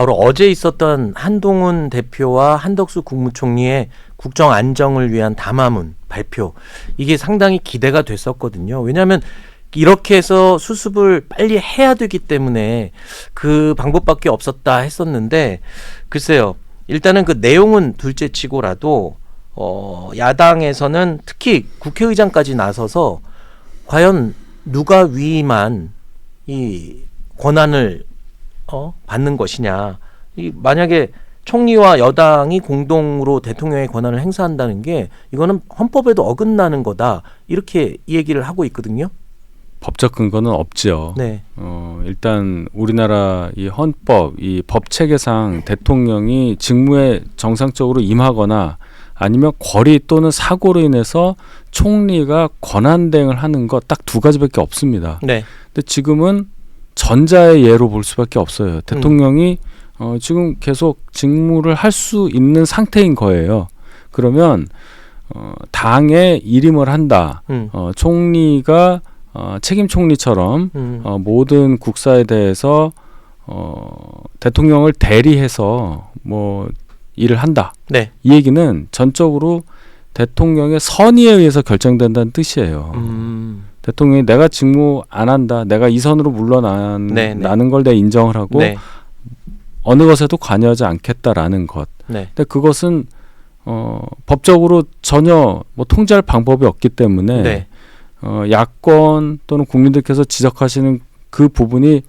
바로 어제 있었던 한동훈 대표와 한덕수 국무총리의 국정 안정을 위한 담화문 발표, 이게 상당히 기대가 됐었거든요. 왜냐하면 이렇게 해서 수습을 빨리 해야 되기 때문에 그 방법밖에 없었다 했었는데, 글쎄요, 일단은 그 내용은 둘째치고라도 야당에서는 특히 국회의장까지 나서서 과연 누가 위임한 이 권한을 받는 것이냐, 만약에 총리와 여당이 공동으로 대통령의 권한을 행사한다는 게 이거는 헌법에도 어긋나는 거다, 이렇게 이 얘기를 하고 있거든요. 법적 근거는 없죠. 네. 일단 우리나라 이 헌법, 이 법 체계상 대통령이 직무에 정상적으로 임하거나 아니면 권리 또는 사고로 인해서 총리가 권한 대행을 하는 거 딱 두 가지밖에 없습니다. 네. 근데 지금은 전자의 예로 볼 수밖에 없어요. 대통령이 지금 계속 직무를 할 수 있는 상태인 거예요. 그러면 당에 일임을 한다. 총리가 책임 총리처럼 모든 국사에 대해서 대통령을 대리해서 뭐 일을 한다. 네. 이 얘기는 전적으로 대통령의 선의에 의해서 결정된다는 뜻이에요. 대통령이 내가 직무 안 한다, 내가 이 선으로 물러나는 걸 내가 인정을 하고 네. 어느 것에도 관여하지 않겠다라는 것. 네. 근데 그것은 법적으로 전혀 뭐 통제할 방법이 없기 때문에 네. 야권 또는 국민들께서 지적하시는 그 부분이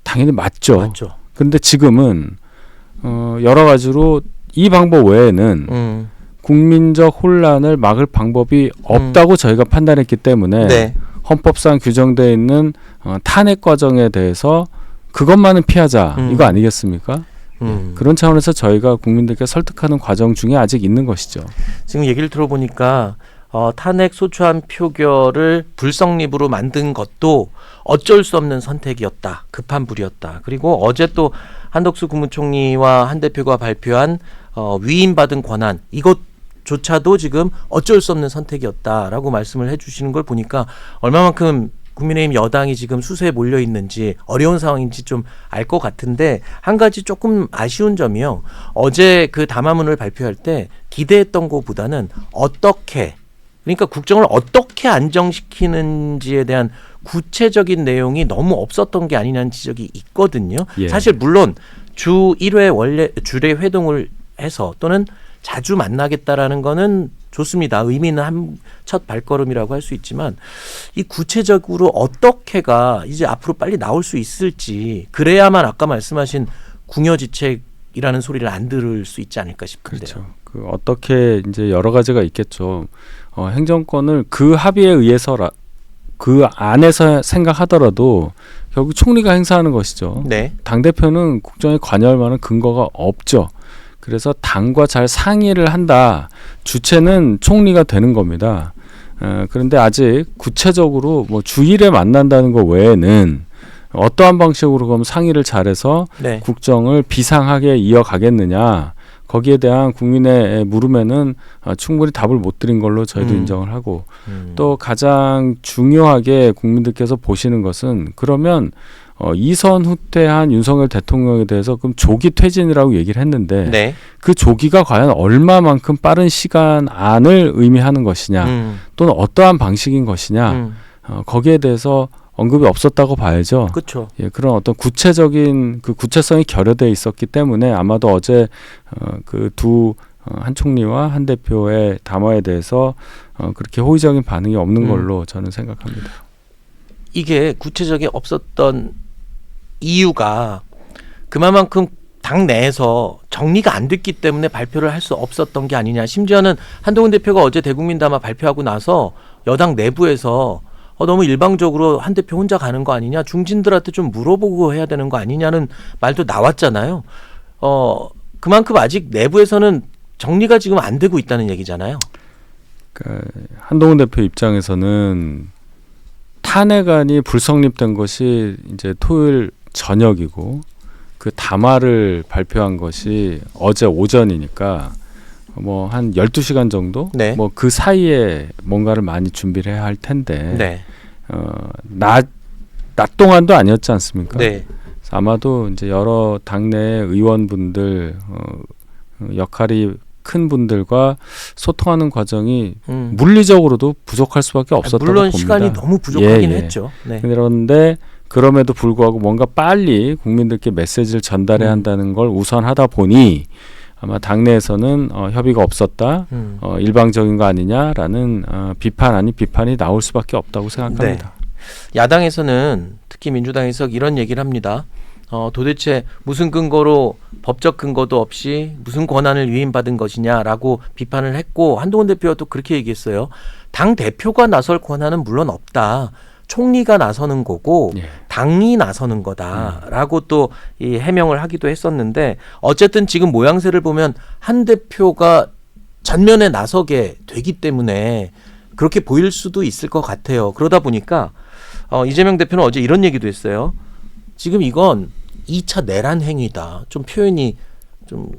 당연히 맞죠. 그런데 지금은 여러 가지로 이 방법 외에는 국민적 혼란을 막을 방법이 없다고 저희가 판단했기 때문에 네. 헌법상 규정되어 있는 탄핵 과정에 대해서 그것만은 피하자, 이거 아니겠습니까? 그런 차원에서 저희가 국민들께 설득하는 과정 중에 아직 있는 것이죠. 지금 얘기를 들어보니까 탄핵 소추안 표결을 불성립으로 만든 것도 어쩔 수 없는 선택이었다, 급한 불이었다. 그리고 어제 또 한덕수 국무총리와 한 대표가 발표한 위임받은 권한, 이것조차도 지금 어쩔 수 없는 선택이었다라고 말씀을 해주시는 걸 보니까 얼마만큼 국민의힘 여당이 지금 수세에 몰려 있는지, 어려운 상황인지 좀 알 것 같은데, 한 가지 조금 아쉬운 점이요. 어제 그 담화문을 발표할 때 기대했던 것보다는 어떻게, 그러니까 국정을 어떻게 안정시키는지에 대한 구체적인 내용이 너무 없었던 게 아니냐는 지적이 있거든요. 예. 사실 물론 주 1회 원래 주례 회동을 해서 또는 자주 만나겠다라는 거는 좋습니다. 의미 있는 첫 발걸음이라고 할 수 있지만, 이 구체적으로 어떻게가 이제 앞으로 빨리 나올 수 있을지, 그래야만 아까 말씀하신 궁여지책이라는 소리를 안 들을 수 있지 않을까 싶은데요. 그렇죠. 그 어떻게 이제 여러 가지가 있겠죠. 행정권을 그 합의에 의해서 그 안에서 생각하더라도 결국 총리가 행사하는 것이죠. 네. 당대표는 국정에 관여할 만한 근거가 없죠. 그래서 당과 잘 상의를 한다. 주체는 총리가 되는 겁니다. 그런데 아직 구체적으로 뭐 주일에 만난다는 것 외에는 어떠한 방식으로 그럼 상의를 잘해서 네. 국정을 비상하게 이어가겠느냐. 거기에 대한 국민의 물음에는 충분히 답을 못 드린 걸로 저희도 인정을 하고, 또 가장 중요하게 국민들께서 보시는 것은, 그러면 이선 후퇴한 윤석열 대통령에 대해서 그럼 조기 퇴진이라고 얘기를 했는데 네. 그 조기가 과연 얼마만큼 빠른 시간 안을 의미하는 것이냐, 또는 어떠한 방식인 것이냐, 거기에 대해서 언급이 없었다고 봐야죠. 그렇죠. 예, 그런 어떤 구체적인 그 구체성이 결여되어 있었기 때문에 아마도 어제 그 한 총리와 한 대표의 담화에 대해서 그렇게 호의적인 반응이 없는 걸로 저는 생각합니다. 이게 구체적이 없었던 이유가 그만큼 당 내에서 정리가 안 됐기 때문에 발표를 할 수 없었던 게 아니냐. 심지어는 한동훈 대표가 어제 대국민 담화 발표하고 나서 여당 내부에서 너무 일방적으로 한 대표 혼자 가는 거 아니냐, 중진들한테 좀 물어보고 해야 되는 거 아니냐는 말도 나왔잖아요. 그만큼 아직 내부에서는 정리가 지금 안 되고 있다는 얘기잖아요. 한동훈 대표 입장에서는 탄핵안이 불성립된 것이 이제 토요일 저녁이고, 그 담화를 발표한 것이 어제 오전이니까 뭐 한 12시간 정도? 네. 뭐 그 사이에 뭔가를 많이 준비를 해야 할 텐데, 네. 낮 동안도 아니었지 않습니까? 네. 아마도 이제 여러 당내 의원분들 역할이 큰 분들과 소통하는 과정이 물리적으로도 부족할 수밖에 없었다고 물론 봅니다. 시간이 너무 부족하긴 예, 예. 했죠. 네. 그런데 그럼에도 불구하고 뭔가 빨리 국민들께 메시지를 전달해야 한다는 걸 우선하다 보니 아마 당내에서는 협의가 없었다, 일방적인 거 아니냐라는 비판 아닌 비판이 나올 수밖에 없다고 생각합니다. 네. 야당에서는 특히 민주당에서 이런 얘기를 합니다. 도대체 무슨 근거로 법적 근거도 없이 무슨 권한을 위임받은 것이냐라고 비판을 했고 한동훈 대표가 또 그렇게 얘기했어요. 당 대표가 나설 권한은 물론 없다. 총리가 나서는 거고 예. 당이 나서는 거다라고 또 이 해명을 하기도 했었는데 어쨌든 지금 모양새를 보면 한 대표가 전면에 나서게 되기 때문에 그렇게 보일 수도 있을 것 같아요. 그러다 보니까 이재명 대표는 어제 이런 얘기도 했어요. 지금 이건 2차 내란 행위다. 좀 표현이 좀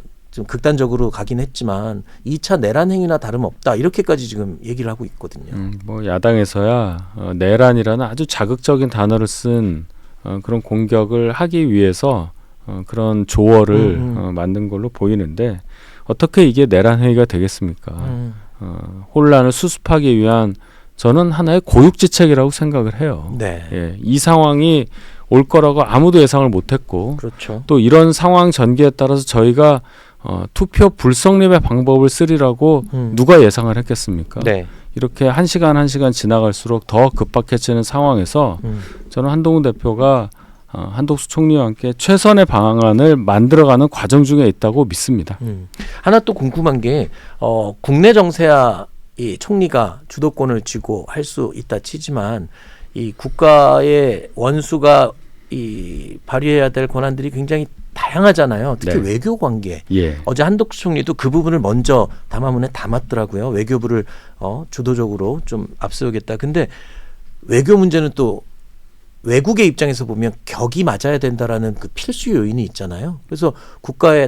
극단적으로 가긴 했지만 2차 내란 행위나 다름없다. 이렇게까지 지금 얘기를 하고 있거든요. 뭐 야당에서야 내란이라는 아주 자극적인 단어를 쓴 그런 공격을 하기 위해서 그런 조어를 만든 걸로 보이는데 어떻게 이게 내란 행위가 되겠습니까? 혼란을 수습하기 위한 저는 하나의 고육지책이라고 생각을 해요. 네. 예, 이 상황이 올 거라고 아무도 예상을 못했고 그렇죠. 또 이런 상황 전개에 따라서 저희가 투표 불성립의 방법을 쓰리라고 누가 예상을 했겠습니까? 네. 이렇게 한 시간 지나갈수록 더 급박해지는 상황에서 저는 한동훈 대표가 한덕수 총리와 함께 최선의 방안을 만들어가는 과정 중에 있다고 믿습니다. 하나 또 궁금한 게 국내 정세야 이 총리가 주도권을 쥐고 할 수 있다 치지만 이 국가의 원수가 이 발휘해야 될 권한들이 굉장히 다양하잖아요. 특히 네. 외교 관계. 예. 어제 한덕수 총리도 그 부분을 먼저 담화문에 담았더라고요. 외교부를 주도적으로 좀 앞세우겠다. 근데 외교 문제는 또 외국의 입장에서 보면 격이 맞아야 된다라는 그 필수 요인이 있잖아요. 그래서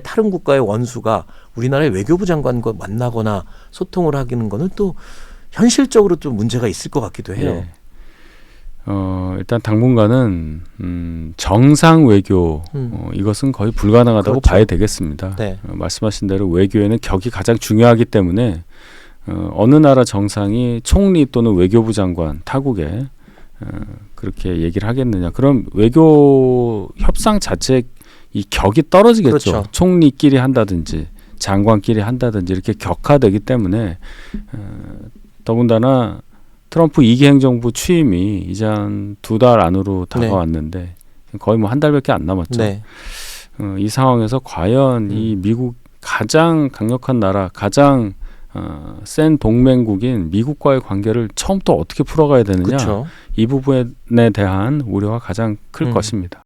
다른 국가의 원수가 우리나라의 외교부 장관과 만나거나 소통을 하기는 거는 또 현실적으로 좀 문제가 있을 것 같기도 해요. 예. 일단 당분간은 정상 외교 이것은 거의 불가능하다고 그렇죠. 봐야 되겠습니다. 네. 말씀하신 대로 외교에는 격이 가장 중요하기 때문에 어느 나라 정상이 총리 또는 외교부 장관 타국에 그렇게 얘기를 하겠느냐. 그럼 외교 협상 자체 이 격이 떨어지겠죠. 그렇죠. 총리끼리 한다든지 장관끼리 한다든지 이렇게 격화되기 때문에 더군다나 트럼프 2기 행정부 취임이 이제 한 2달 안으로 다가왔는데 거의 뭐 한 달밖에 안 남았죠. 네. 이 상황에서 과연 이 미국 가장 강력한 나라, 가장 센 동맹국인 미국과의 관계를 처음부터 어떻게 풀어가야 되느냐. 그렇죠. 이 부분에 대한 우려가 가장 클 것입니다.